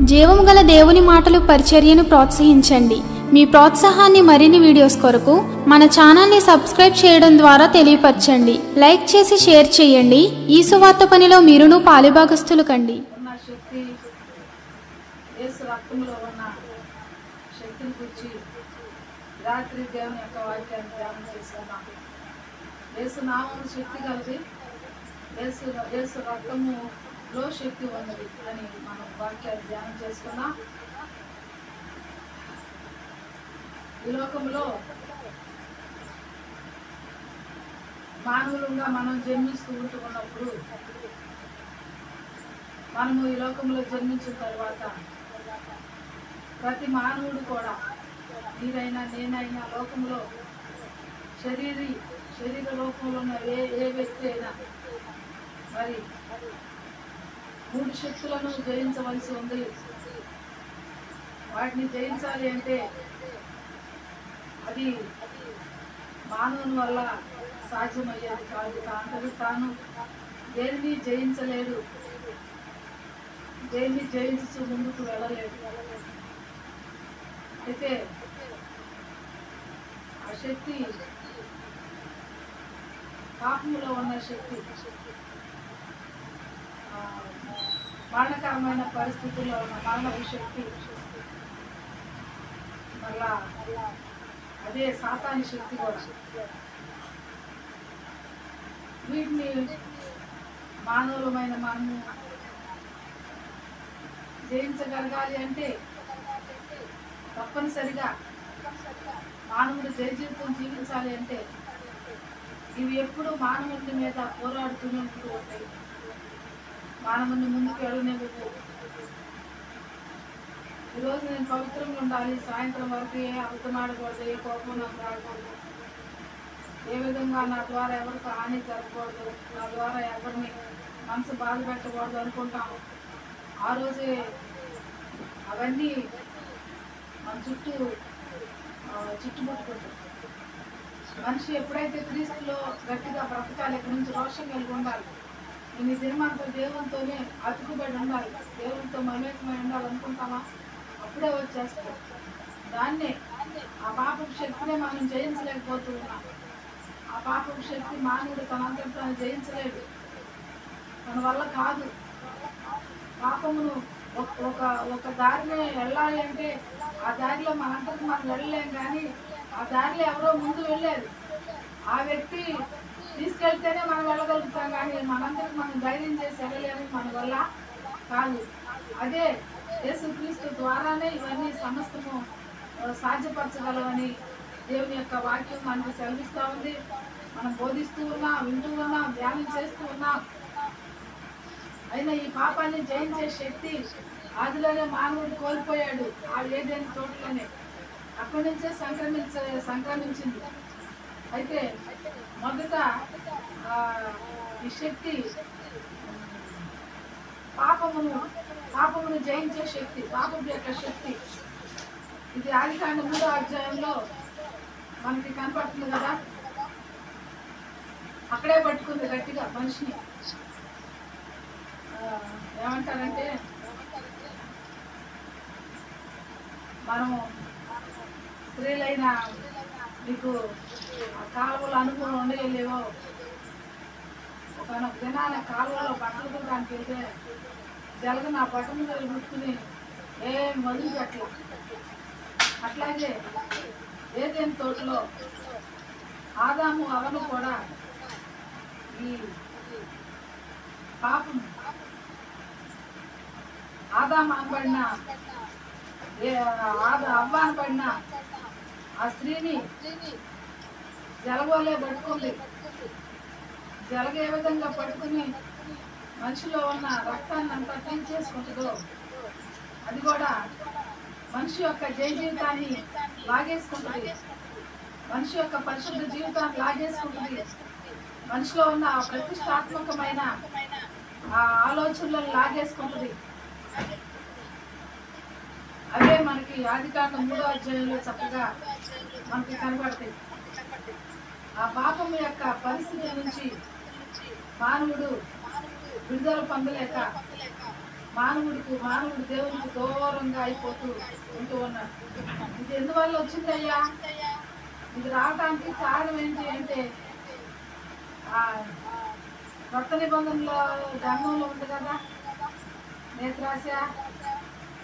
జీవము గల దేవుని మాటలు పరిచర్యను ప్రోత్సహించండి. మీ ప్రోత్సాహాన్ని మరిన్ని వీడియోస్ కొరకు మన ఛానల్ని సబ్స్క్రైబ్ చేయడం ద్వారా తెలియపరచండి. లైక్ చేసి షేర్ చేయండి. ఈ సువార్త పనిలో మీరును పాలుభాగస్తులు కండి. రాత్రి దేవుని యొక్క వాక్యాన్ని ధ్యానం చేసుకున్నాం. యేసు నామము శక్తి కలది, యేసు రక్తములో శక్తి ఉన్నది అని మనం వాక్యాన్ని ధ్యానం చేసుకున్నాం. ఈ లోకంలో మానవులుగా మనం జన్మిస్తూ ఉంటున్నప్పుడు, మనము ఈ లోకంలో జన్మించిన తర్వాత ప్రతి మానవుడు కూడా, మీరైనా నేనైనా, లోకంలో శరీర రూపంలో ఉన్న ఏ వ్యక్తి అయినా మరి 3 శక్తులను జయించవలసి ఉంది. వాటిని జయించాలి అంటే అది మానవుని వల్ల సాధ్యమయ్యేది కాదు. అంతటి తాను దేనిని జయించలేడు, దేన్ని జయించు ముందుకు వెళ్ళలేడు. అయితే ఆ శక్తి పాపములో ఉన్న శక్తి, మరణకరమైన పరిస్థితుల్లో ఉన్న మరణపు శక్తి, మళ్ళా అదే సాతాని శక్తి కూడా. వీటిని మానవులమైన మనము జయించగలగాలి అంటే తప్పనిసరిగా మానవుడు జయ జీవితం జీవించాలి అంటే ఇవి ఎప్పుడు మానవుని మీద పోరాడుతూనే ఉంటూ ఉంటాయి. మానవుని ముందుకు వెళ్ళనివ్వవు. ఈరోజు నేను పవిత్రంగా ఉండాలి, సాయంత్రం వరకు ఏ అబద్ధమాడకూడదు, ఏ కోపం నాకు రాకూడదు, ఏ విధంగా నా ద్వారా ఎవరికి హాని జరగకూడదు, నా ద్వారా ఎవరిని మనసు బాధ పెట్టకూడదు అనుకుంటాము. ఆ రోజే అవన్నీ మన చుట్టుముట్టుకుంటాం. మనిషి ఎప్పుడైతే క్రీస్తులో గట్టిగా బ్రతకాలి, ఇక్కడి నుంచి రోషం కలిగి ఉండాలి, నేను ఈ దినమంతా దేవునితోనే అతుకుబడి ఉండాలి, దేవునితో మమేకమై ఉండాలనుకుంటామా, అప్పుడే వచ్చేస్తాం. దాన్నే ఆ పాపపు శక్తినే మనం జయించలేకపోతూ ఉన్నాం. ఆ పాపపు శక్తి మానవుడు తనంతట తాను జయించలేడు, తన వల్ల కాదు. పాపమును ఒక దారిని వెళ్ళాలి అంటే ఆ దారిలో మనంతకు మనం వెళ్ళలేం, కానీ ఆ దారిలో ఎవరో ముందు వెళ్ళారు, ఆ వ్యక్తి తీసుకెళ్తేనే మనం వెళ్ళగలుగుతాం, కానీ మనందరికి మనం ధైర్యం చేసి వెళ్ళలేము, మన వల్ల కాదు. అదే యేసుక్రీస్తు ద్వారానే ఇవన్నీ సమస్తము సాధ్యపరచగలవని దేవుని యొక్క వాక్యం మనకు సెలవిస్తూ ఉంది. మనం బోధిస్తూ ఉన్నాం, వింటూ ఉన్నాం, ధ్యానం చేస్తూ ఉన్నాం. అయినా ఈ పాపాన్ని జయించే శక్తి ఆదిలోనే మానవుడు కోల్పోయాడు. ఆ ఏదైనా తోటలోనే అక్కడి నుంచే సంక్రమించింది. అయితే మొదట ఈ శక్తి పాపమును జయించే శక్తి, పాపం యొక్క శక్తి. ఇది ఆదికాండం 3వ అధ్యాయంలో మనకి కనపడుతుంది కదా. అక్కడే పట్టుకుంది గట్టిగా మనిషిని. ఏమంటారంటే, మనము స్త్రీలైన మీకు ఆ కాలువల అనుభవం ఉండలేవో, ఒకనొక దినాన కాలువలో బట్టలు కూడా వెళ్తే జలగ నా బట్టలు గుర్తుకుని ఏం వదిలి పెట్టల. అట్లాగే ఏదైనా తోటలో ఆదాము అవను కూడా ఈ పాపం, ఆదాము అనబడిన అవ్వ అనబడిన ఆ స్త్రీని జలగోలే పట్టుకుంది. జలగ ఏ విధంగా పట్టుకుని మనిషిలో ఉన్న రక్తాన్ని అంతా పీల్చేసుకుంటుందో, అది కూడా మనిషి యొక్క జయ జీవితాన్ని లాగేసుకుంటుంది, మనిషి యొక్క పరిశుద్ధ జీవితాన్ని లాగేసుకుంటుంది, మనిషిలో ఉన్న ప్రతిష్టాత్మకమైన ఆ ఆలోచనలను లాగేసుకుంటుంది. అవే మనకి ఆదికాండం 3వ అధ్యాయంలో చక్కగా మనకి కనబడతాయి. ఆ పాపం యొక్క పరిస్థితి నుంచి మానవుడు విడుదల పొందలేక మానవుడు దేవునికి దూరంగా అయిపోతూ ఉంటూ ఉన్నాడు. ఇది ఎందువల్ల వచ్చిందయ్యా? ఇది రావడానికి కారణం ఏంటి అంటే ఆ కొత్త నిబంధనలో ధర్మంలో ఉంది కదా, నేత్రాశ,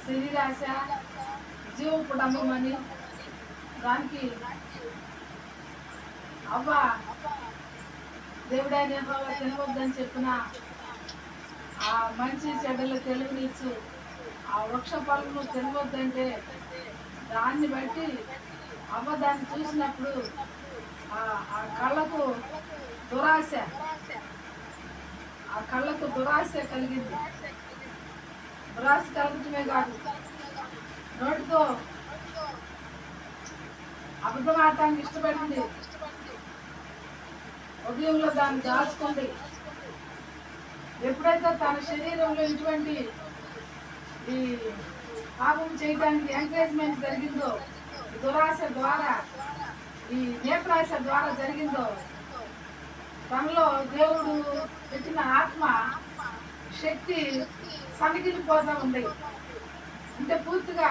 శరీరాశ, జీవపు డమ్మని. దానికి అవ్వ దేవుడైన యెహోవా తినవద్దని చెప్పిన ఆ మంచి చెడ్డలు తెలివినిచ్చు ఆ వృక్ష ఫలము తినవద్దంటే దాన్ని బట్టి అవ్వ దాన్ని చూసినప్పుడు ఆ కళ్ళకు దురాశ కలిగింది. దురాశ కలగటమే కాదు, నోటితో అబద్ధం ఆడటానికి ఇష్టపడింది. ఉదయంలో దాన్ని దాచుకుంది. ఎప్పుడైతే తన శరీరంలో ఇటువంటి ఈ పాపం చేయడానికి ఎంకరేజ్మెంట్ జరిగిందో, దురాశ ద్వారా, ఈ నేత్రాశ ద్వారా జరిగిందో, తనలో దేవుడు పెట్టిన ఆత్మ శక్తి సమిగిలిపోతూ ఉంది. అంటే పూర్తిగా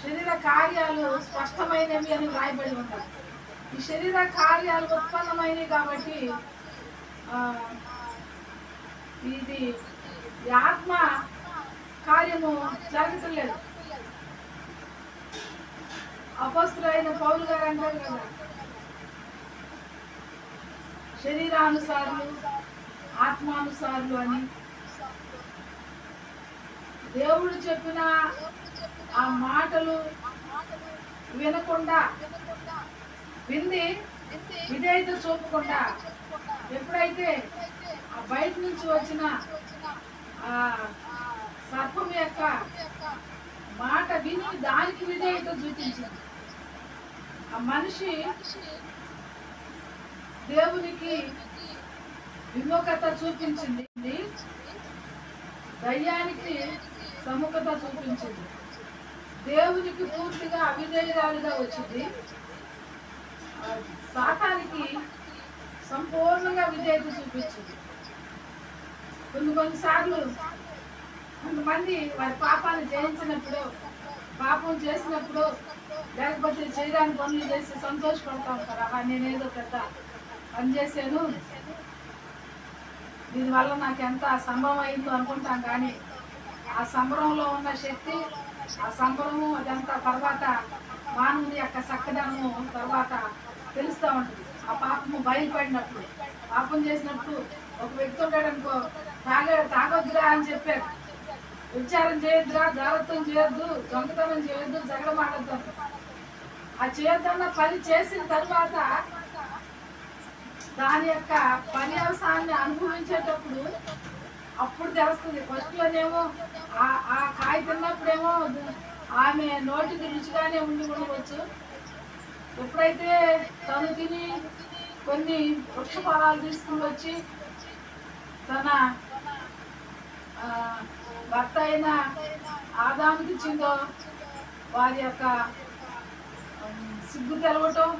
శరీర కార్యాలు స్పష్టమైనవి అని వ్రాయబడి ఉంటాయి. ఈ శరీర కార్యాలు ఉత్పన్నమైనవి కాబట్టి ఇది ఈ ఆత్మ కార్యము జరగట్లేదు. అపొస్తలుడైన పౌలు గారు అంటారు కదా, శరీరానుసారులు ఆత్మానుసారులు అని. దేవుడు చెప్పిన ఆ మాటలు వినకుండా, వింది విధేయత చూపకుండా, ఎప్పుడైతే ఆ బయట నుంచి వచ్చిన ఆ సర్పం యొక్క మాట విని దానికి విధేయత చూపించింది, ఆ మనిషి దేవునికి విముఖత చూపించింది, దయ్యానికి సముఖత చూపించింది, దేవునికి పూర్తిగా అవిధేయురాలుగా వచ్చింది, సాతానికి సంపూర్ణంగా విధేయత చూపించింది. కొన్నిసార్లు కొంతమంది వారి పాపాన్ని జయించినప్పుడు, పాపం చేసినప్పుడు, లేకపోతే చేయడానికి పనులు చేసి సంతోషపడతా ఉంటారు. నేనేదో పెద్ద పని చేశాను, దీనివల్ల నాకు ఎంత సంభవం అయిందో అనుకుంటాం. కానీ ఆ సంబరంలో ఉన్న శక్తి, ఆ సంబరము అదంతా తర్వాత మానవుని యొక్క చక్కదనము తర్వాత తెలుస్తూ ఉంటుంది. ఆ పాపము బయలుపడినప్పుడు, పాపం చేసినప్పుడు ఒక వ్యక్తి ఉంటాడు అనుకో, తాగొద్దురా అని చెప్పారు, విచారం చేయొద్దురా, జాగ్రత్తం చేయొద్దు, దొంగతనం చేయొద్దు, జగడమాడద్దు. ఆ చేయొద్దన్న పని చేసిన తర్వాత దాని యొక్క పర్యవసాన్ని అనుభవించేటప్పుడు అప్పుడు తెలుస్తుంది. ఫస్ట్లోనేమో ఆ కాయ తిన్నప్పుడేమో ఆమె నోటికి రుచిగానే ఉండవచ్చు. ఎప్పుడైతే తను తిని కొన్ని వృక్ష ఫలాలు తీసుకుని వచ్చి తన భర్త అయిన ఆదాముకి ఇచ్చిందో, వారి యొక్క సిగ్గు తెలవటం,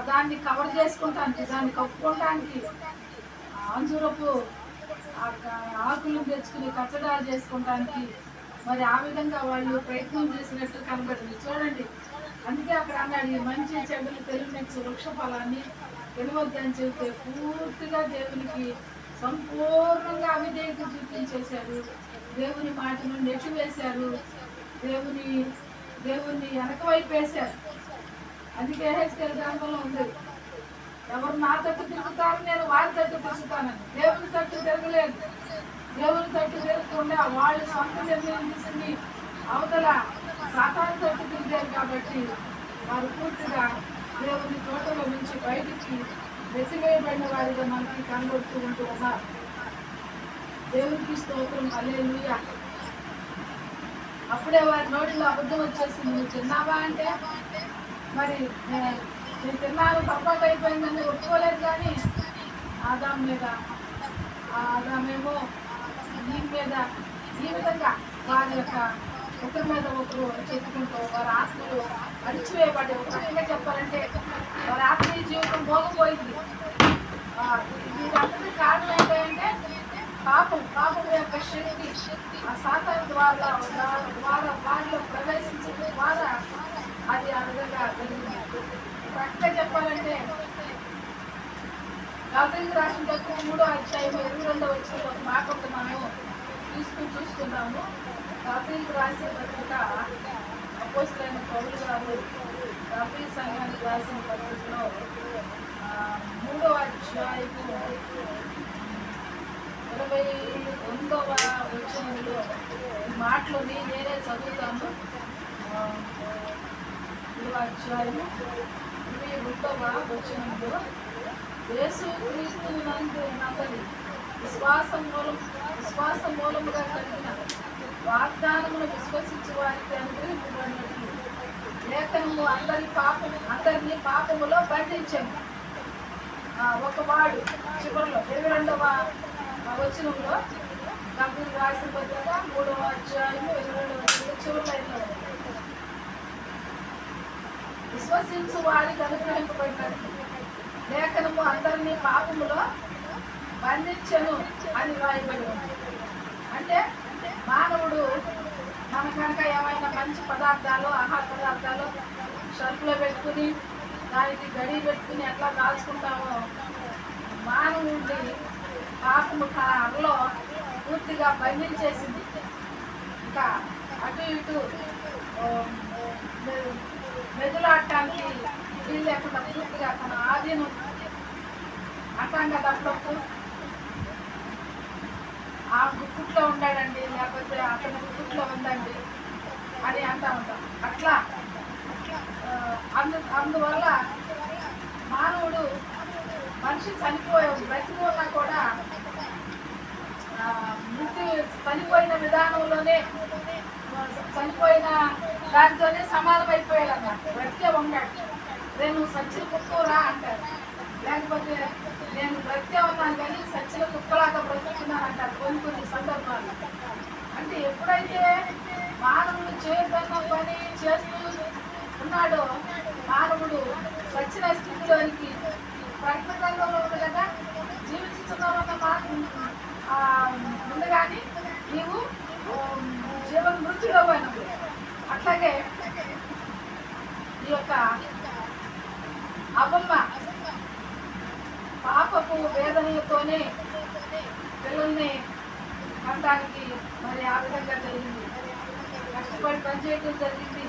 దాన్ని కవర్ చేసుకుంటానికి, దాన్ని కప్పుకోవటానికి అంజూరపు ఆకులను తెచ్చుకుని కచ్చడాలు చేసుకుంటానికి మరి ఆ విధంగా వాళ్ళు ప్రయత్నం చేసినట్టు కనబడింది. చూడండి, అందుకే అక్కడ అన్నాడు, ఈ మంచి చెడులు తెలివినిచ్చు వృక్ష ఫలాన్ని తెలివద్దని చెబితే పూర్తిగా దేవునికి సంపూర్ణంగా అవిధేయత చూపించేశారు. దేవుని మాటను నెట్టివేశారు, దేవుని వెనకవైపు వేశారు. అందుకే హెచ్కెల్ గ్రంథంలో ఉంది, ఎవరు నా తట్టు తిరుగుతారు, నేను వారి తట్టు తిరుగుతానని. దేవుని తట్టు తిరగలేదు. దేవుని తట్టు తిరగకుండా వాళ్ళు సొంత నిర్ణయం తీసుకుని అవతల సాతాను తట్టు తిరిగారు కాబట్టి వారు పూర్తిగా దేవుని తోటలో నుంచి బయటికి వెతివేయబడిన వారిగా మనకి కనబడుతూ ఉంటూ ఉన్నారు. దేవునికి స్తోత్రం, హల్లెలూయా. అప్పుడే వారి నోటిలో అబద్ధం వచ్చేసింది. నువ్వు తిన్నావా అంటే, మరి నేను తిన్నాను తప్పట అయిపోయిందని ఒప్పుకోలేదు. కానీ ఆదామేమో ఈ మీద ఈ విధంగా వారి యొక్క ఒకరి మీద ఒకరు చెప్పుకుంటూ వారి ఆత్మలు అడిచివేయబడి, ఒక రకంగా చెప్పాలంటే వారి ఆత్మీయ జీవితం మోగపోయింది. వీరందరికీ కారణం ఏంటంటే పాపం యొక్క శక్తి ఆ సాతాను ద్వారా వారిలో ప్రవేశించడం ద్వారా అది ఆ విధంగా జరిగింది. కరెక్ట్గా చెప్పాలంటే గలతీయులకు రాసిన పత్రిక 3వ అధ్యాయం 22వ వచనంలో ఒక మాట ఒకటి మనము చూస్తున్నాము. గలతీయులకు రాసిన పత్రిక అపోస్తలుడైన పౌలు గారు గలతీ సంఘానికి రాసిన పత్రికలో 3వ అధ్యాయం 29వ వచనంలో ఈ మాటలని నేనే చదువుతాను. 3వ అధ్యాయం 29వ వచనంలో యేసు క్రీస్తు నందలి విశ్వాస మూలముగా కలిగిన వాగ్దానమును విశ్వసించు వారికి అనుగ్రహించబడినట్లు లేఖనము అందరినీ పాపములో బంధించాము. ఒక వాడు చివరిలో 22వ వచనంలో గలతీయులకు రాసిన పత్రిక 3వ అధ్యాయం 22వ వచనంలో చివరి లైన్లో విశ్వసించు వారికి అనుగ్రహింపబడినట్లు లేఖనము అందరినీ పాపములో బంధించను అని రాయబడి ఉంది. అంటే మానవుడు మన కనుక ఏమైనా మంచి పదార్థాలు ఆహార పదార్థాలు షర్పులో పెట్టుకుని దానికి గడి పెట్టుకుని ఎట్లా దాచుకుంటామో మానవుడి పాపము అరలో పూర్తిగా బంధించేసింది. ఇంకా అటు ఇటు మెదులాడటానికి వీళ్ళు లేకుండా పూర్తిగా తన ఆధీనం అంటాం కదా. అప్పుడప్పుడు ఆ గుప్పుట్లో ఉండాడండి, లేకపోతే అతని గుప్పుట్లో ఉందండి అని అంటా ఉంటాం. అట్లా అందువల్ల మానవుడు మనిషి బ్రతికి ఉన్నా కూడా చనిపోయిన విధానంలోనే చనిపోయిన దాంతోనే సమానం అయిపోయాడు అన్నమాట. బ్రతికే ఉన్నాడు. నేను సచ్చిన కుక్కరా అంటారు, లేకపోతే నేను బ్రతికే ఉన్నాను కానీ సచ్చిన కుక్కలాగా బ్రతుకుతున్నాను అంటారు కొన్ని సందర్భాలు. అంటే ఎప్పుడైతే మానవుడు చేయదన్న పని చేస్తూ ఉన్నాడో మానవుడు సచ్చిన స్థితిలోనికి ప్రకటన గ్రంథంలో ఉంది కదా, జీవించుతున్నామన్న మాట ఉంది కానీ నీవు జీవన మృత్యులో పోయినప్పుడు. అట్లాగే ఈ యొక్క అబమ్మ పాపపు వేదనలతోనే పిల్లల్ని అనడానికి మరి ఆ విధంగా జరిగింది. కష్టపడి పనిచేయడం జరిగింది.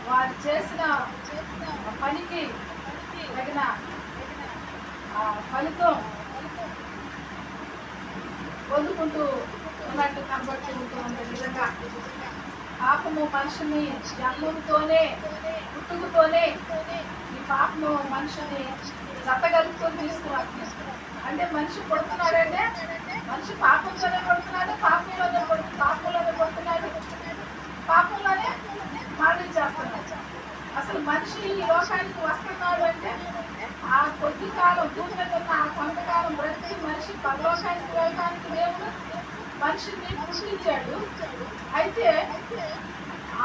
వారు చేసిన పనికి తగిన ఫలితం పొందుకుంటూ ఉన్నట్టు కనబడుతూ ఉండే విధంగా పాపము మనిషిని జన్మంతోనే పుట్టుకతోనే ఈ పాపము మనిషిని జతగలుపుకొని తీసుకురాస్తుంది. అంటే మనిషి పడుతున్నాడంటే మనిషి పాపంతోనే పడుతున్నాడు, పాపంలోనే పడుతున్నాడు, పాపంలోనే మరణించేస్తున్నాడు. అసలు మనిషి ఈ లోకానికి వస్తున్నాడు అంటే ఆ కొద్ది కాలం భూమి మీద ఉన్న ఆ కొంతకాలం బ్రతికి మనిషి పరలోకానికి వెళ్ళడానికి దేవుడు మనిషిని పుట్టించాడు. అయితే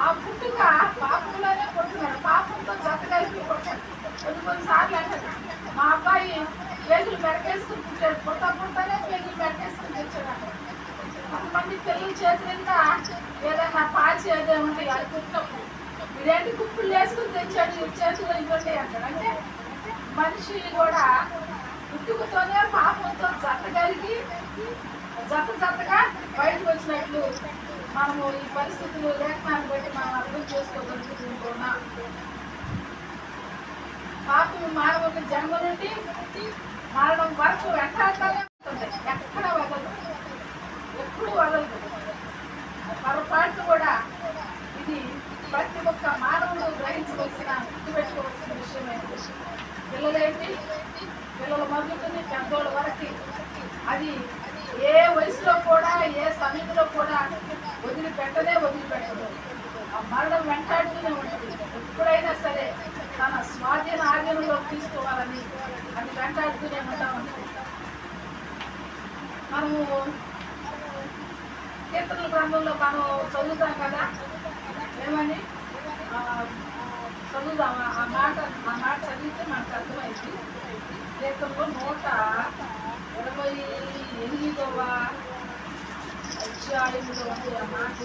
ఆ పుట్టుక పాపంలోనే పుడుతున్నాడు, పాపంతో జత కలిపి పుట్టాడు. కొన్నిసార్లు అంటారు మా అబ్బాయి పేగులు మెడకేసుకుని పుట్టాడు, పుట్టనే పేగులు మెడకేసుకుని తెచ్చాడు అంటారు. కొంతమంది పిల్లల చేతులంతా ఏదైనా పాచి ఏదేముంది అది పుట్టినప్పుడు ఇదేంటి కుప్పులు వేసుకుని తెచ్చాడు చేతుల్లో ఇవ్వండి అంటారు. అంటే మనిషి కూడా పుట్టుకతోనే పాపంతో జతగలిగి జతగా బయటకు వచ్చినట్లు మనము ఈ పరిస్థితులు లేఖనాన్ని బట్టి మనం అర్థం చేసుకోగలుగుతున్నా. పాపం మానవుని జన్మ నుండి మరణం వరకు వెంటాడుతూనే ఉంటుంది, ఎక్కడ వదలదు, ఎప్పుడు వదలదు. పొరపాటు కూడా ఇది ప్రతి ఒక్క మానవుడు గ్రహించవలసిన గుర్తుపెట్టుకోవాల్సిన విషయమైంది. పిల్లలేంటి, పిల్లల మొదలుకొని పెద్దోళ్ళ వరకు అది ఏ వయసులో కూడా ఏ సమయంలో కూడా వదిలిపెట్టదు. ఆ మరణం వెంటాడుతూనే ఉంటుంది. ఎప్పుడైనా సరే తన స్వాధీన ఆధీనంలో తీసుకోవాలని అది వెంటాడుతూనే ఉంటా ఉంటుంది. మనము కీర్తనల గ్రంథంలో మనం చదువుతాం కదా, ఏమని చదువుదాం. ఆ మాట చదివితే మనకు అర్థమైంది. కీర్తనలో 28వ అధ్యాయంలో ఉంది ఆ మాట.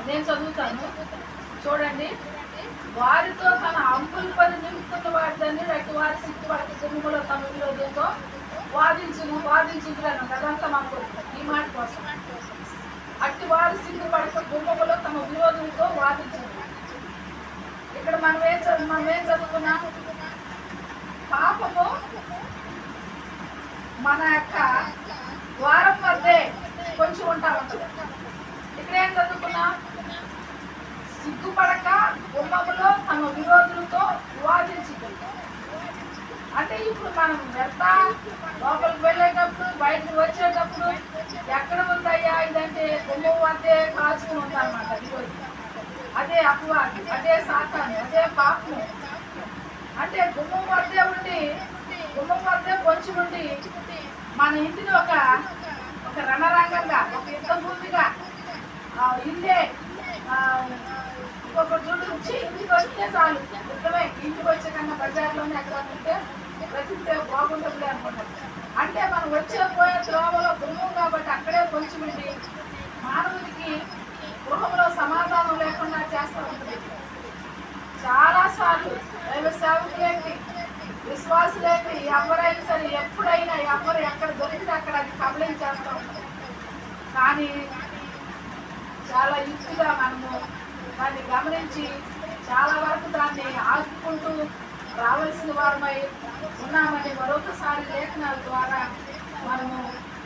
నేను చదువుతాను. చూడండి. వారితో తన అంపుల పని నింపుతున్న వారిని రెట్టు వారి సిగ్గుపడక గుమ్ములో తమ విరోధంతో వాదించుదురను. అదంతా మాకు ఈ మాట కోసం. అట్టి వారు సిగ్గుపడక గుమ్మములో తమ విరోధులతో వాదించదు. ఇక్కడ మనం ఏం చదువుకున్నాం? పాపము మన యొక్క ద్వారం వద్దే కొంచెం ఉంటా ఉంటుంది. ఇక్కడ ఏం చదువుకున్నాం? సిగ్గుపడక గుమ్మములో తమ విరోధులతో వాదించుతుంది. అంటే ఇప్పుడు మనం ఎంత లోపలికి వెళ్ళేటప్పుడు బయటకు వచ్చేటప్పుడు ఎక్కడ ఉందయ్యా ఇదంటే గుమ్మం వద్దే కాల్చుకుని ఉందన్నమాట. విరోధి అదే అపవాది, అదే సాతాను, అదే పాపము. అంటే గుమ్మం వద్దే పొంచి ఉండి మన ఇంటిని ఒక రణరంగంగా, ఒక యుద్ధ భూమిగా, ఇల్లే ఒక జుట్టు వచ్చి ఇంటికి వస్తే చాలు యుద్ధమే. ఇంటికి వచ్చే కన్నా బజార్లోనే ఎక్కడ ఉంటే బ్రతికితే బాగుంటుంది అనుకుంటాం. అంటే మనం పోయే త్రోవలో గుమ్మం కాబట్టి అక్కడే పొంచి ఉండి మానవుడికి గృహంలో సమాధానం లేకుండా చేస్తూ ఉంటుంది. చాలాసార్లు దైవ సేవకులేంటి, విశ్వాసులేంటి, ఎవరైనా సరే ఎప్పుడైనా ఎవరు ఎక్కడ దొరికితే అక్కడ అది కబళించేస్తూ ఉంటుంది. కానీ చాలా యుక్తిగా మనము దాన్ని గమనించి చాలా వరకు దాన్ని ఆదుకుంటూ రావాల్సిన వారమై ఉన్నామని మరొకసారి లేఖనాల ద్వారా మనము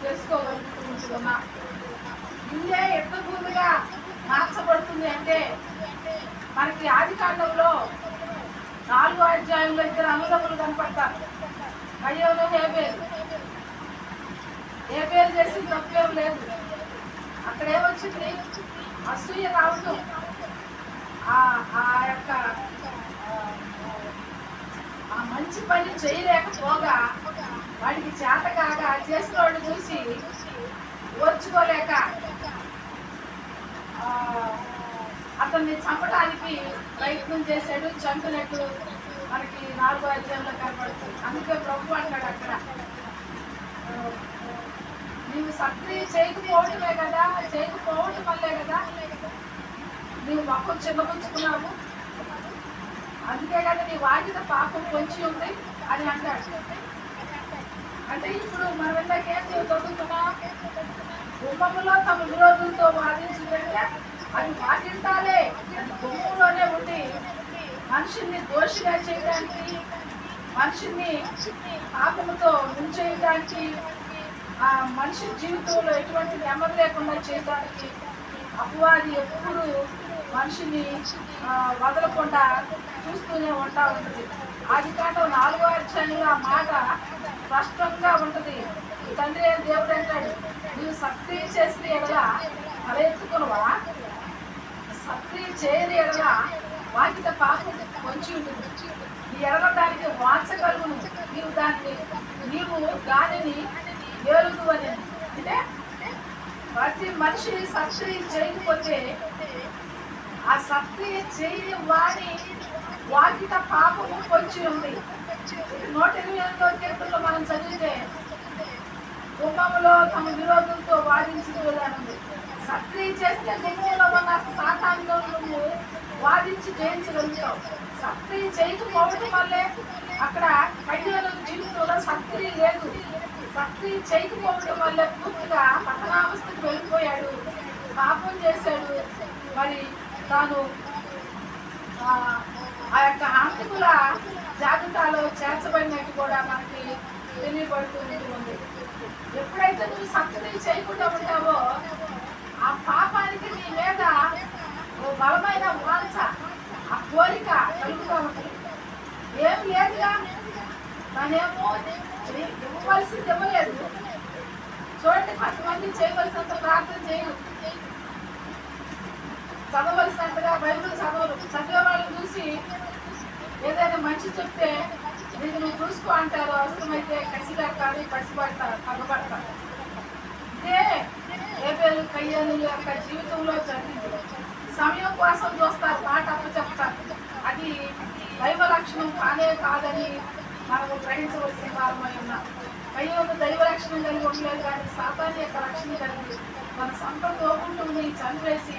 తెలుసుకోగలుగుతున్నాం. ఇల్లే యుద్ధ భూమిగా మార్చబడుతుంది అంటే మనకి ఆదికాండంలో 4వ అధ్యాయంలో 2 అన్నదమ్ములు కనపడతారు. కయ్యోను, హేబేలు చేసిన తప్పేం లేదు. అక్కడ ఏమొచ్చింది? అసూయ రావటం, ఆ యొక్క ఆ మంచి పని చేయలేకపోగా వాడికి చేత కాగా చేసిన వాడు చూసి ఓర్చుకోలేక అతన్ని చంపడానికి ప్రయత్నం చేశాడు. చంపినట్టు మనకి 4వ అధ్యాయంలో కనబడుతుంది. అందుకే ప్రభు అంటాడు అక్కడ, నీవు సక్రియ చేయకపోవటం వల్లే కదా నీవు మొక్కలు చిన్నపుచ్చుకున్నావు. అందుకే కదా నీ వాకిట పాపం పొంచి ఉంది అని అంటాడు. అంటే ఇప్పుడు మనం ఇందాకేం చదువుతున్నాం? గుమ్మములో తమ విరోధులతో వాదించుకుంటే అది పాటించాలే. అది గుమ్మంలోనే ఉండి మనిషిని దోషిగా చేయడానికి, మనిషిని పాపముతో ముంచేయడానికి, ఆ మనిషి జీవితంలో ఎటువంటి నెమ్మది లేకుండా చేయడానికి అపవాది ఎప్పుడు మనిషిని వదలకుండా చూస్తూనే ఉంటా ఉంటుంది. ఆదికాండం 4వ అధ్యాయంలో ఆ మాట స్పష్టంగా ఉంటుంది. తండ్రి అయిన దేవుడు అంటాడు, నీవు సక్రియ చేసిన ఎడల తలెత్తుకునవా, సక్రియ చేయని ఎడల వాకిట పాపం పొంచి ఉంటుంది. నీ ఎడగడానికి వాంచగలుగును, నీవు దానిని ఏలుగు అని. అంటే ప్రతి మనిషి సక్రియ చేయకపోతే ఆ సక్రియ చేయని వాడి వాకిట పాపము పొంచి ఉంది. 128వ కీర్తనలో మనం చదివితే గుమ్మములో తమ విరోధులతో వాదించుకోలేనుంది. సక్రియ చేస్తే గుమ్మంలో ఉన్న సాతానుతో నువ్వు వాదించి జయించగలుగుతావు. సక్రియ చేయకపోవడం వల్లే అక్కడ కయ్యోను జీవితంలో సక్రియ లేదు. సక్రియ చేయకపోవడం వల్ల పూర్తిగా పతనావస్థకు వెళ్ళిపోయాడు, పాపం చేశాడు. మరి తాను ఆ యొక్క హంతకుల జాబితాలో చేర్చబడినట్టు కూడా మనకి తెలియబడుతూ ఉంటుంది. ఎప్పుడైతే నువ్వు సక్రియ చేయకుండా ఉంటావో ఆ పాపానికి నీ మీద ఓ బలమైన వాంఛ, ఆ కోరిక కలుగుతూ ఉంటుంది. ఏం లేదుగా, తనేమో ఇవ్వవలసింది ఇవ్వలేదు. చూడండి, కొంతమంది చేయవలసినంత ప్రార్థన చేయరు, చదవలసినంతగా బైబిల్ చదవరు. చదివే వాళ్ళని చూసి ఏదైనా మంచి చెప్తే దీన్ని నువ్వు చూసుకో అంటారు. అవసరమైతే కసిగా కాదు పసిపడతారు, పగబడతారు. ఇదే హేబేలు, కయ్యోను యొక్క జీవితంలో జరిగింది. సమయం కోసం చూస్తారు, మాట అప్పు చెప్తారు. అది దైవ లక్షణం కానే కాదని మనము గ్రహించవలసిన వారమై ఉన్నాం. కయ్యోను దైవ లక్షణం కలిగి ఉండలేదు, కానీ సాతాను యొక్క రక్షణ కలిగి మన సొంత తోబుట్టుని చంపేసి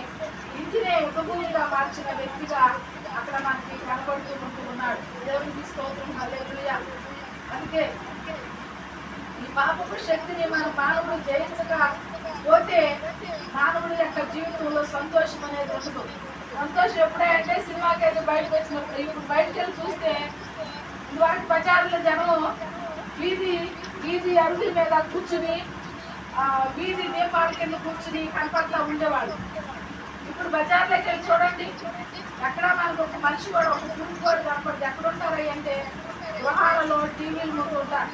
ఇంటినే ఉపభూమిగా మార్చిన వ్యక్తిగా అక్కడ మనకి కనబడుతూ ఉన్నాడు. దేవునికి స్తోత్రం, హల్లెలూయా. అందుకే ఈ పాపపు శక్తిని మన మానవుడు జయించకపోతే మానవుడి యొక్క జీవితంలో సంతోషం అనేది ఉండదు. సంతోషం ఎప్పుడంటే సినిమాకి అయితే బయటకు వచ్చినప్పుడు. ఇప్పుడు బయటకు వెళ్ళి చూస్తే ఇవాటి బజార్ల జనం వీధి అరుగు మీద కూర్చుని వీధి దీపాల కింద కూర్చుని కనపట్లా ఉండేవాళ్ళు. ఇప్పుడు బజార్లోకి వెళ్ళి చూడండి, ఎక్కడ మనకు ఒక మనిషి కూడా ఒక పురుగు కూడా కనపడదు. ఎక్కడ ఉంటారు అంటే గృహాలలో టీవీలు ముందు ఉంటారు.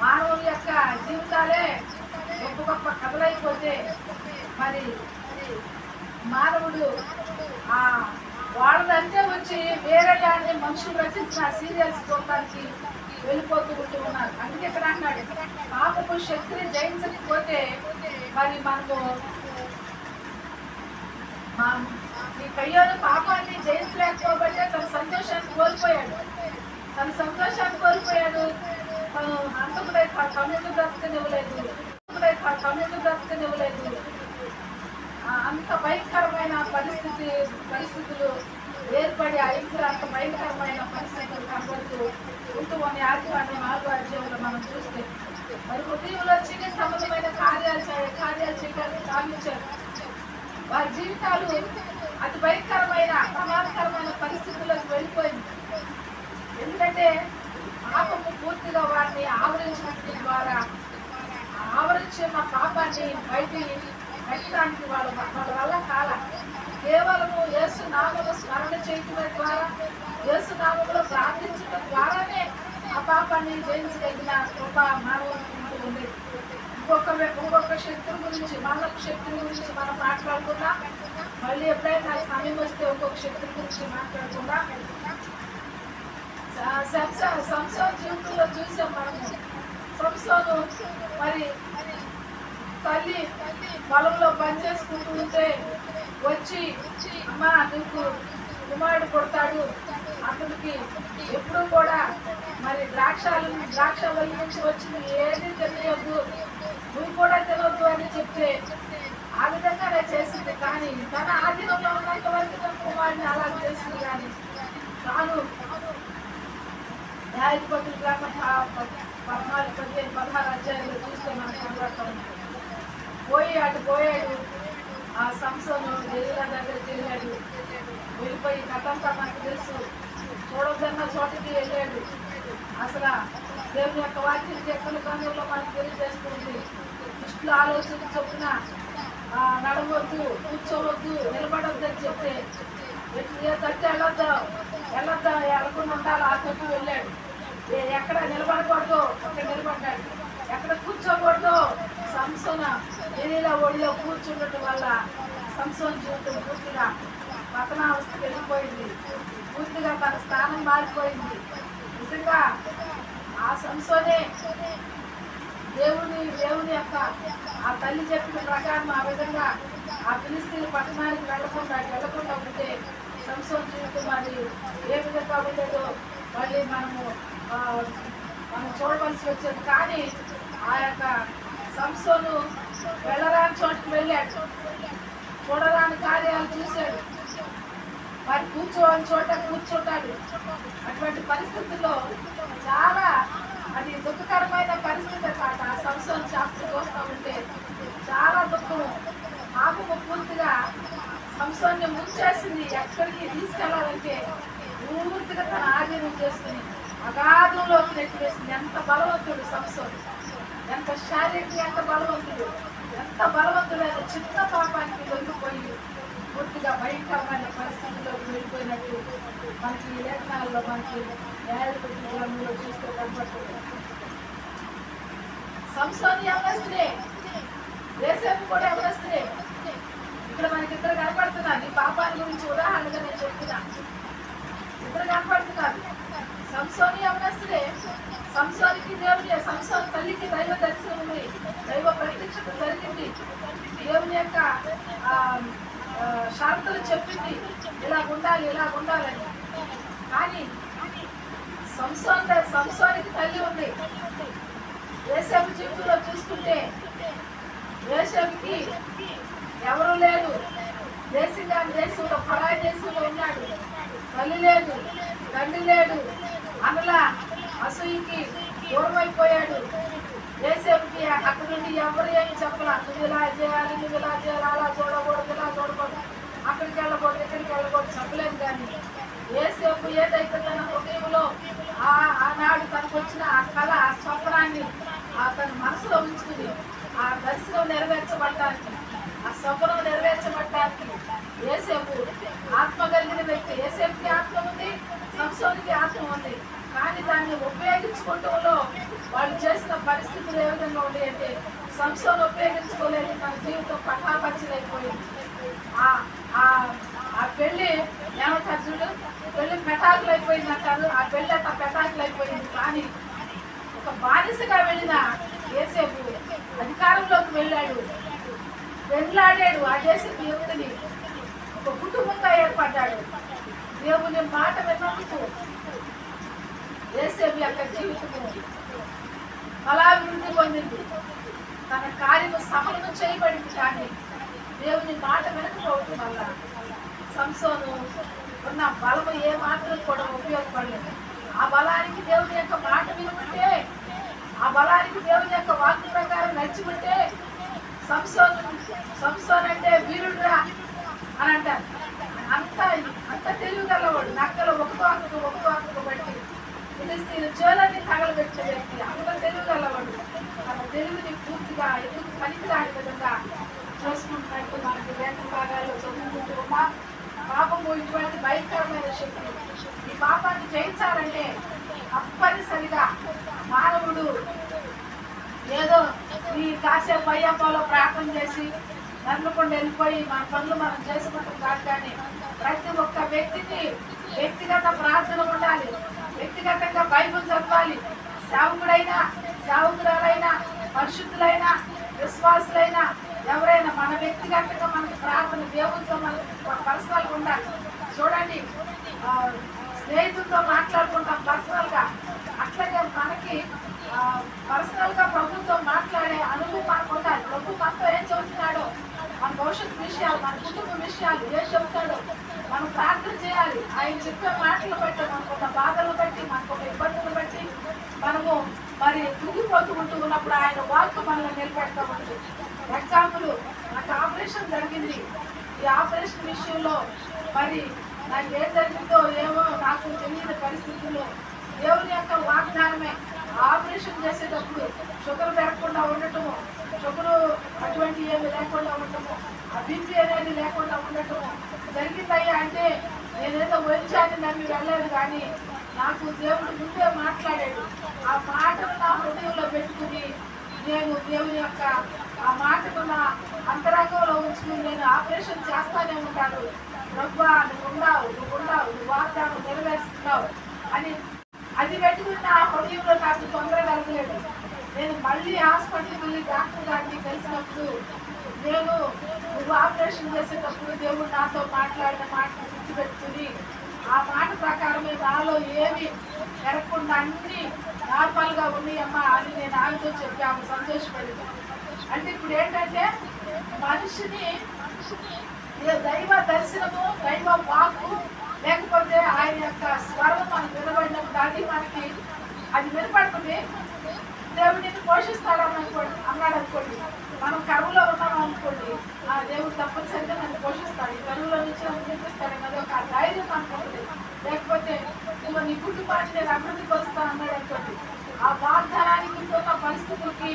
మానవుల యొక్క జీవితాలే గొప్ప గొప్ప కథలైపోతే మరి మానవుడు వాళ్ళదంటే వచ్చి వేరే దాన్ని మనుషులు రచించిన సీరియల్స్ చూడటానికి వెళ్ళిపోతూ ఉన్నారు. అందుకే ఇక్కడ అన్నాడు, పాపపు శక్తిని జయించకపోతే మరి మనకు ఈ కయ్యోను పాపాన్ని జయించలేకపోతే తన సంతోషాన్ని కోల్పోయాడు. తను అంతకుడై తమ్ముడు బ్రతకనివ్వలేదు. అంత భయంకరమైన పరిస్థితులు ఏర్పడి ఆ ఇంట్లో అంత భయంకరమైన పరిస్థితులు కనబడుతూ ఉంటుని ఆదివారం 4వ అధ్యాయంలో మనం చూస్తే మరి హృదయంలో చిన్న సంబంధమైన కార్యాలు చేయడానికి సాధించారు. వారి జీవితాలు అతి భయంకరమైన ప్రమాదకరమైన పరిస్థితుల్లోకి వెళ్ళిపోయింది. ఎందుకంటే పాపము పూర్తిగా వారిని ఆవరించడం ద్వారా ఆవరించిన పాపాన్ని బయటికి పెట్టడానికి వాళ్ళ వల్ల కాల కేవలము యేసు నామములో స్మరణ చేయడం ద్వారా, యేసు నామములో ప్రార్థించడం ద్వారానే ఆ పాపాన్ని జయించగలిగిన కృప మానవునికి ఉండేది. ఇంకొక శక్తుల గురించి, మానవ శక్తుల గురించి మనం మాట్లాడుకున్నా, మళ్ళీ ఎప్పుడైనా సమయం వస్తే ఒక్కొక్క శక్తుల గురించి మాట్లాడుకున్నా, సంసోను జీవితంలో చూసాం మనము. సంసోను మరి తల్లి పొలంలో పనిచేసుకుంటూ ఉంటే వచ్చి, అమ్మా నీకు కుమారుడు కొడతాడు, అతనికి ఎప్పుడు కూడా మరి ద్రాక్ష వల్లి నుంచి వచ్చింది ఏది తెలియద్దు, నువ్వు కూడా తెలియద్దు అని చెప్తే ఆ విధంగానే చేసింది. కానీ తన ఆధీనంలో ఉన్నంత వరకు తన కుమారుడిని అలా చేసింది. కానీ తాను న్యాయాధిపతుల గ్రంథం 14-16 అధ్యాయంలో చూస్తే మనకు కనబడతాం. పోయాడు ఆ సంసోను దెలీలా దగ్గరికి వెళ్ళాడు. వెళ్ళిపోయి కథంతా మనకు తెలుసు. చూడొద్దన్న చోటకి వెళ్ళాడు. అసలు దేవుని యొక్క వాక్యం ఎక్కడ గ్రంథంలో మనకు తెలియజేస్తుంది. దుష్టుల ఆలోచన చొప్పున నడవద్దు, కూర్చోవద్దు, నిలబడొద్దు అని చెప్తే ఏ తట్టు వెళ్ళకుండా ఉండాలి ఆ తట్టు వెళ్ళాడు. ఎక్కడ నిలబడకూడదు అక్కడ నిలబడ్డాడు. ఎక్కడ కూర్చోకూడదు సంసోను దెలీలా ఒడిలో కూర్చుండటం వల్ల సంసోను జీవితం పూర్తిగా పతనావస్థకి వెళ్ళిపోయింది. పూర్తిగా తన స్థానం మారిపోయింది. నిజంగా ఆ సంసోనే దేవుని యొక్క ఆ తల్లి చెప్పిన ప్రకారం ఆ విధంగా ఆ ఫిలిష్తీయుల పట్టణానికి వెళ్లకుండా ఉంటే సంసోను జీవితం అది ఏ విధంగా ఉండేదో మళ్ళీ మనం చూడవలసి వచ్చేది. కానీ ఆ యొక్క సంసోను వెళ్ళరాని చోటుకు వెళ్ళాడు. చూడరాని కార్యాలు చూశాడు. మరి కూర్చోని చోట కూర్చుంటాడు. అటువంటి పరిస్థితుల్లో చాలా అది దుఃఖకరమైన పరిస్థితి అన్నమాట. ఆ సంసోను చాప్టర్ చూస్తూ ఉంటే చాలా దుఃఖము. పాపము పూర్తిగా సంసోన్ని ముంచేసింది. ఎక్కడికి తీసుకెళ్లాలంటే పూర్తిగా తన ఆధీనం చేసుకుని అగాధంలోకి నెట్టివేసింది. ఎంత బలవంతుడు సంసోను, ఎంత శారీరకంగా ఎంత బలవంతుడైన చిన్న పాపానికి లొంగిపోయి పూర్తిగా భయంకరమైన పరిస్థితుల్లోకి వెళ్ళిపోయినట్టు మనకి ఈ లేఖనాల్లో మనకి న్యాయాధిపతుల గ్రంథంలో చూస్తే కనబడుతుంది. సంసోను యవనస్తుడే, యోసేపు కూడా యవనస్తుడే. ఇక్కడ మనకి ఇద్దరు కనపడుతున్నారు. ఈ పాపాల గురించి ఉదాహరణగా నేను చెప్తున్నా. ఇద్దరు కనపడుతున్నారు. సంసోను యవనస్తుడే. సంసోనికి సంసోను తల్లికి దైవ దర్శనం ఉంది, దైవ ప్రత్యక్షత జరిగింది. దేవుని యొక్క షరతులు చెప్పింది, ఇలా ఉండాలని. కానీ సంసోనికి తల్లి ఉంది. యోసేపు జీవితంలో చూసుకుంటే యోసేపుకి ఎవరు లేరు. దేశంలో పరాయి దేశంలో ఉన్నాడు. తల్లి లేదు, తండ్రి లేడు. అనలా అసూయకి దూరం అయిపోయాడు. యోసేపుకి అక్కడ నుండి ఎవరు ఏమి చెప్పాల. నువ్వు ఇలా చేయాలి, నువ్వు ఇలా చేయాలి, అలా చూడకూడదు, ఇలా చూడకూడదు, అక్కడికి వెళ్ళకూడదు, ఇక్కడికి వెళ్ళకూడదు చెప్పలేదు. కానీ యోసేపు ఏదైతే తన హృదయంలో ఆనాడు తనకు వచ్చిన ఆ కళ, ఆ స్వప్నాన్ని తన మనసులో ఉంచుకుని ఆ దర్శనం నెరవేర్చబడటానికి, ఆ స్వప్నం నెరవేర్చబడటానికి యోసేపు ఆత్మ కలిగిన వ్యక్తి. యోసేపుకి ఆత్మ ఉంది, సంసోనికి ఆత్మ ఉంది. కానీ దాన్ని ఉపయోగించుకోవడంలో వాళ్ళు చేసిన పరిస్థితులు ఏ విధంగా ఉన్నాయంటే, సంసోను ఉపయోగించుకోలేదు. తన జీవితం పటాపంచలైపోయింది. ఆ పెళ్లి ఏమంటారు చూడు, పెళ్లి పెటాకులు అయిపోయింది అంటారు. ఆ పెళ్లి అంతా పెటాకులు అయిపోయింది. కానీ ఒక బానిసగా వెళ్ళిన యోసేపు అధికారంలోకి వెళ్ళాడు, వెళ్ళాడాడు. ఆ దేశపు యువతిని ఒక కుటుంబంగా ఏర్పడ్డాడు. దేవుని మాట విన్నందుకు యోసేపు యొక్క జీవితము బలాభివృద్ధి పొందింది. తన కార్యము సఫలము చేయబడింది. కానీ దేవుని మాట వినకపోవటం వల్ల సంసోను ఉన్న బలము ఏ మాత్రం కూడా ఉపయోగపడలేదు. ఆ బలానికి దేవుని యొక్క మాట వినుకుంటే, ఆ బలానికి దేవుని యొక్క వాక్య ప్రకారం నడుచుకుంటే సంసోన్ అంటే వీరుడురా అని అంటారు. అంత తెలివిగలవాడు. నక్కలు ఒకటో ఆకుకు బట్టి ఫిలిష్తీయుల చేలన్నీ తగలబెట్టే వ్యక్తి. అంత తెలివిగలవాడు. తన తెలివిని పూర్తిగా ఎందుకు పనికిరాని విధంగా చేసుకుంటున్నట్టు మనకి వేట భాగాల్లో చదువుకుంటూ ఉన్నా. పాపము ఇటువంటి భయంకరమైన శక్తి. ఈ పాపాన్ని జయించాలంటే తప్పనిసరిగా మానవుడు ఏదో ఈ కాసేపు అయ్యప్పలో ప్రార్థన చేసి నన్నుకుండా వెళ్ళిపోయి మన పనులు మనం చేసుకుంటాం కాదు. కానీ ప్రతి ఒక్క వ్యక్తికి వ్యక్తిగత ప్రార్థన ఉండాలి. వ్యక్తిగతంగా బైబిల్ చదవాలి. సేవకురాలైనా పరిశుద్ధులైనా విశ్వాసులైనా ఎవరైనా మన వ్యక్తిగతంగా మనకు ప్రార్థన దేవునితో మనకు పర్సనల్గా ఉండాలి. చూడండి, స్నేహితులతో మాట్లాడుకుంటాం పర్సనల్గా. అట్లాగే మనకి పర్సనల్గా ప్రభుత్వంతో మాట్లాడే అనుభవం మనకు ఉండాలి. ప్రభు మనతో ఏం చెబుతున్నాడో, మన భవిష్యత్తు విషయాలు, మన కుటుంబ విషయాలు ఏం చెబుతాడో మనం ప్రార్థన చేయాలి. ఆయన చెప్పే మాటలు బట్టి, మనకున్న బాధలు బట్టి, మనకున్న ఇబ్బందులు బట్టి మనము మరి కుంగిపోతూ ఉన్నప్పుడు ఆయన వాక్కు మనల్ని నిలబెడతా ఉంటుంది. ఎగ్జాంపుల్, నాకు ఆపరేషన్ జరిగింది. ఈ ఆపరేషన్ విషయంలో మరి నాకు ఏం జరిగిందో ఏమో నాకు తెలియని పరిస్థితుల్లో దేవుని యొక్క వాగ్దానమే. ఆపరేషన్ చేసేటప్పుడు షుగర్ పెరగకుండా ఉండటము, షుగరు అటువంటి ఏమి లేకుండా ఉండటము, ఆ బీపీ అనేది లేకుండా ఉండటము జరిగిందయ్యా. అంటే నేనేదో వైద్యాన్ని నమ్మి వెళ్ళలేదు. కానీ నాకు దేవుడు ముందే మాట్లాడాడు. ఆ మాటను నా హృదయంలో పెట్టుకుని నేను దేవుని యొక్క ఆ మాటను నా అంతరంగంలో ఉంచుకుని నేను ఆపరేషన్ చేస్తానే ఉంటాను. ప్రభువా, నువ్వు వాగ్దానం నెరవేరుస్తున్నావు అని అది పెట్టుకుని నా హృదయంలో నాకు తొందర కలగలేదు. నేను మళ్ళీ హాస్పిటల్కి వెళ్ళి డాక్టర్ గారిని కలిసినప్పుడు నువ్వు ఆపరేషన్ చేసేటప్పుడు దేవుడు నాతో మాట్లాడిన మాటను గుర్తుపెట్టుకుని ఆ మాట ప్రకారమే నాలో ఏమి జరగకుండా అన్ని నార్మల్గా ఉన్నాయమ్మా అని నేను ఆమెతో చెప్పి ఆమె సంతోషపడింది. అంటే ఇప్పుడు ఏంటంటే మనిషిని దైవ దర్శనము, దైవ వాక్కు లేకపోతే ఆయన యొక్క స్వరం మనకు వినబడినప్పుడు అది వినపడుతుంది. దేవుడిని పోషిస్తాడు అన్నాడు అనుకోండి. మనం కరువులో ఉన్నాం అనుకోండి, ఆ దేవుడు తప్పనిసరిగా నన్ను పోషిస్తాడు, ఈ కరువులో నుంచి నన్ను అన్నది ఒక ధైర్యం అనుకుంటుంది. లేకపోతే నువ్వు నీ కుటుంబాన్ని నేను అభివృద్ధి పరుస్తాను అన్నాడు అనుకోండి. ఆ వాగ్దానానికి ఉన్న పరిస్థితులకి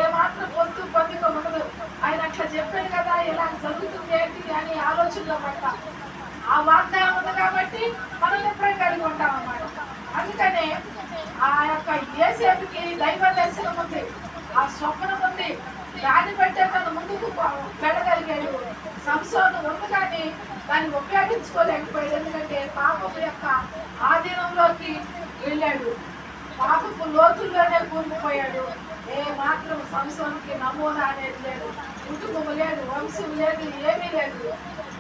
ఏమాత్రం పొందిక ఉండదు. ఆయన అట్లా చెప్పాడు కదా, ఇలా జరుగుతుంది ఏంటి అని ఆలోచనలో పడతాం. ఆ వాగ్దానం ఉంది కాబట్టి మనం ఎప్పుడైనా కలిగి ఉంటాం అన్నమాట. అందుకనే ఆ యొక్క యేసేపుకి దైవ దర్శనం ఉంది, ఆ స్వప్నం ఉంది. దాన్ని బట్టే తను ముందుకు వెళ్ళగలిగాడు. సంసోను ఉంది కానీ దాన్ని ఉపయోగించుకోలేకపోయాడు. ఎందుకంటే పాపపు యొక్క ఆధీనంలోకి వెళ్ళాడు, పాపపు లోతుల్లోనే కూలిపోయాడు. ఏ మాత్రం సంసోనుకి నమూనా అనేది లేదు, కుటుంబం లేదు, వంశం లేదు, ఏమీ లేదు.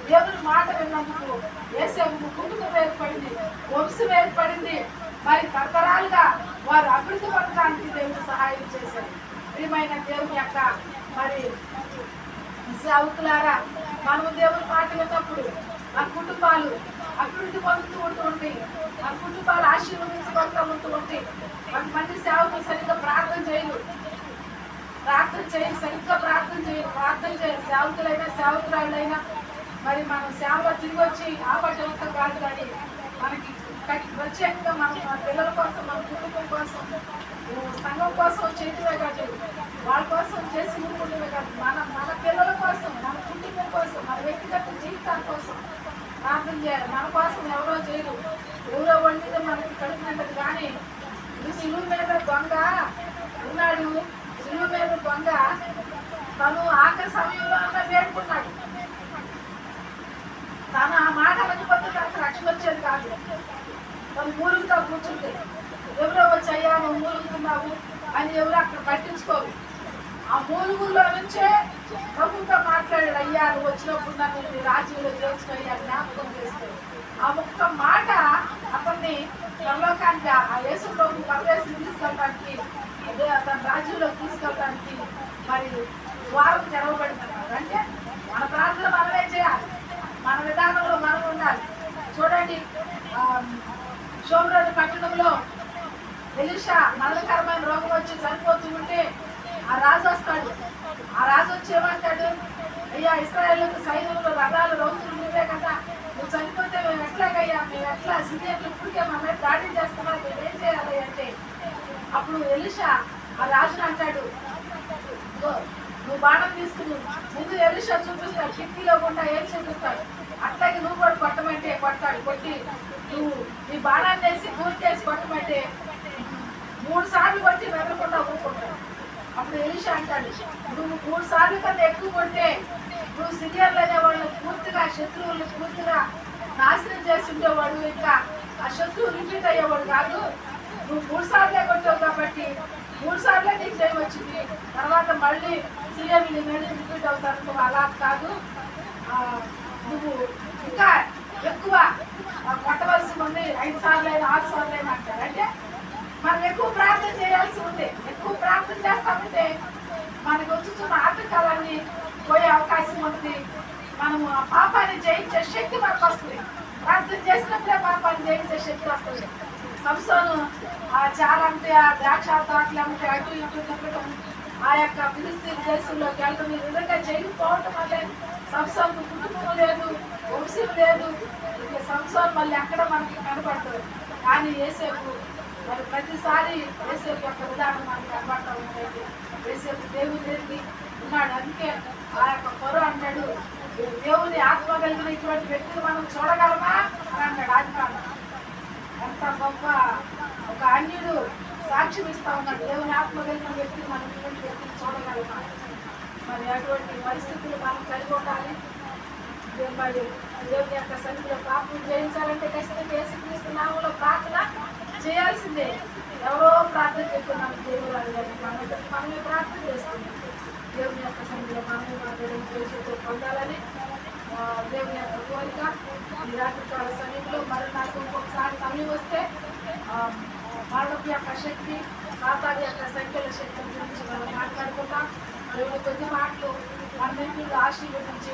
దేవుని మాట విన్నందుకు యేసేపుకు కుటుంబం ఏర్పడింది. వంశం ఏర్పడింది. మరి తరతరాలుగా వారు అభివృద్ధి పొందడానికి దేవుడు సహాయం చేశారు. ప్రియమైన దేవుని యొక్క మరి సేవకులారా, మనము దేవుని మాట విన్నప్పుడు మన కుటుంబాలు అభివృద్ధి పొందుతూ ఉంటాయి, మన కుటుంబాలు ఆశీర్వదించబడుతూ ఉంటాయి. కొంతమంది సేవకులు సరిగ్గా ప్రార్థన చేయరు, సరిగ్గా ప్రార్థన చేయరు. సేవకులైనా సేవకురాళ్ళైనా మరి మనం సేవలో తిరిగి వచ్చి ఆపట్టడం కాదు, కానీ మనకి ప్రత్యేకంగా మన పిల్లల కోసం, మన కుటుంబం కోసం, సంఘం కోసం చేయటమే కాదు, వాళ్ళ కోసం చేసి ఊరుకుంటమే కాదు, మన పిల్లల కోసం, మన కుటుంబం కోసం, మన వ్యక్తిగత జీవితాల కోసం ప్రార్థన చేయాలి. మన కోసం ఎవరో చేయరు, ఎవరో వండితే మనకి కడుపునంటది. కానీ సిలువ మీద దొంగ ఉన్నాడు, సిలువ మీద దొంగ తను ఆఖరి సమయంలో అన్న వేడుకున్నాడు. తను ఆ మాట అనకపోతే తనకు రక్షణ వచ్చేది కాదు. తను మూలుగుతా కూర్చుంటే ఎవరో వచ్చి అయ్యా నువ్వు మూలుగుతున్నావు అని ఎవరు అక్కడ పట్టించుకోరు. ఆ మూలుగుల్లో నుంచే ప్రభుత్వం మాట్లాడాడు, అయ్యా నువ్వు వచ్చినప్పుడు నన్ను నీ రాజ్యంలో చేర్చుకోయ్యా, జ్ఞాపకం చేసుకో. ఆ ఒక్క మాట అతన్ని పరలోకానికి, ఆ యేసులోకి పరదేశం తీసుకెళ్ళడానికి, అదే తన రాజ్యంలోకి తీసుకెళ్ళడానికి మరి ద్వారం తెరవబడిందన్నారు. అంటే మన ప్రార్థన మనమే చేయాలి, మన విధానంలో మనం ఉండాలి. చూడండి, షోమ్రోను పట్టణంలో ఎలీషా మరణకరమైన రోగం వచ్చి చనిపోతూ ఉంటే ఆ రాజు వస్తాడు. ఆ రాజు వచ్చి ఏమంటాడు, అయ్యా ఇశ్రాయేలుకు సైన్యంలో రథాలు రౌతులు నువ్వే కదా, నువ్వు చనిపోతే మేము ఎట్లాగయ్యా, మేము ఎట్లా సిరియన్లు ఇప్పటికే మన మీద దాడి చేస్తున్నా, మేమేం చేయాలి అంటే అప్పుడు ఎలీషా ఆ రాజుని అంటాడు, నువ్వు బాణం తీసుకుని ముందు ఎలీషా చూపిస్తాడు, కిటికీలో గుండా ఏం చూపిస్తాడు, అట్లాగే నువ్వు కూడా కొట్టమంటే కొడతాడు. కొట్టి నువ్వు నీ బాణాన్ని వేసి పూర్తికేసి కొట్టమంటే 3 సార్లు కొట్టి వెదరకుండా ఊరుకుంటాడు. అప్పుడు ఎలీషా అంటాడు, నువ్వు 3 సార్లు కన్నా ఎక్కువ కొట్టే నువ్వు సిరియన్లు అనేవాళ్ళు పూర్తిగా శత్రువులు పూర్తిగా నాశనం చేసి ఉండేవాడు, ఇంకా ఆ శత్రువు రిపీట్ అయ్యేవాడు కాదు. నువ్వు 3 సార్లే కొట్టావు కాబట్టి 3 సార్లే నీకు జయం వచ్చింది, తర్వాత మళ్ళీ సిరియన్లు నీ మీద రిపీట్ అవుతారు. నువ్వు అలా కాదు, నువ్వు ఇంకా ఎక్కువ కొట్టవలసి ఉంది, 5 సార్లు అయినా 6 సార్లు అయినా అంటారు. అంటే మనం ఎక్కువ ప్రార్థన చేయాల్సి ఉంది. ఎక్కువ ప్రార్థన చేస్తామంటే మనకు వచ్చుతున్న ఆటంకాలన్నీ పోయే అవకాశం ఉంది. మనము ఆ పాపాన్ని జయించే శక్తి మనకు వస్తుంది. ప్రార్థన చేసినప్పుడే పాపాన్ని జయించే శక్తి వస్తుంది. సంసోను చాలా అంటే ఆ ద్రాక్ష తోటలు అమ్మితే అటు ఇటు తిప్పడం, ఆ యొక్క ఫిలిస్తీన్ దేశంలోకి వెళ్ళడం, ఈ విధంగా చేయకపోవటం వల్లే సంసోన్కు కుటుంబం లేదు, వంశం లేదు. ఇక సంసోన్ మళ్ళీ ఎక్కడ మనకి కనబడుతుంది. కానీ యేసేపు మరి ప్రతిసారి యేసేపు యొక్క విధానం మనకి కనబడతా ఉంటుంది. యేసేపు దేవుని ఎరిగి ఉన్నాడు. అందుకే ఆ యొక్క ఫరో అంటాడు, దేవుని ఆత్మ కలిగిన ఇటువంటి వ్యక్తులు మనం చూడగలమా అని అంటాడు. ఆదికాండం ఎంత గొప్ప ఒక అన్యుడు సాక్ష్యం ఇస్తా ఉన్నాడు, దేవుని ఆత్మ కలిగిన వ్యక్తిని మనం ఇటువంటి వ్యక్తిని చూడగలమా. మరి అటువంటి పరిస్థితులు మనం కలిగి ఉండాలి. మరి దేవుని యొక్క సన్నిధిలో ప్రార్థన చేయించాలంటే ఖచ్చితంగా యేసుక్రీస్తు నామములో ప్రార్థన చేయాల్సిందే. ఎవరో ప్రార్థన చేస్తున్నాం దేవుడు అని మనమే ప్రార్థన చేస్తున్నాం. దేవుని యొక్క సన్నిధిలో మనమే మాట్లాడే పొందాలని దేవుని యొక్క కోరిక. ఈ రాత్రికాల సమయంలో మరి నాకు ఇంకొకసారి సమయం వస్తే మరణపు యొక్క శక్తి, సాతాను యొక్క సంఖ్యల శక్తి గురించి మనం మాట్లాడుకుంటాం. దేవుని కొద్ది మాటలు మన ఆశీర్వదించి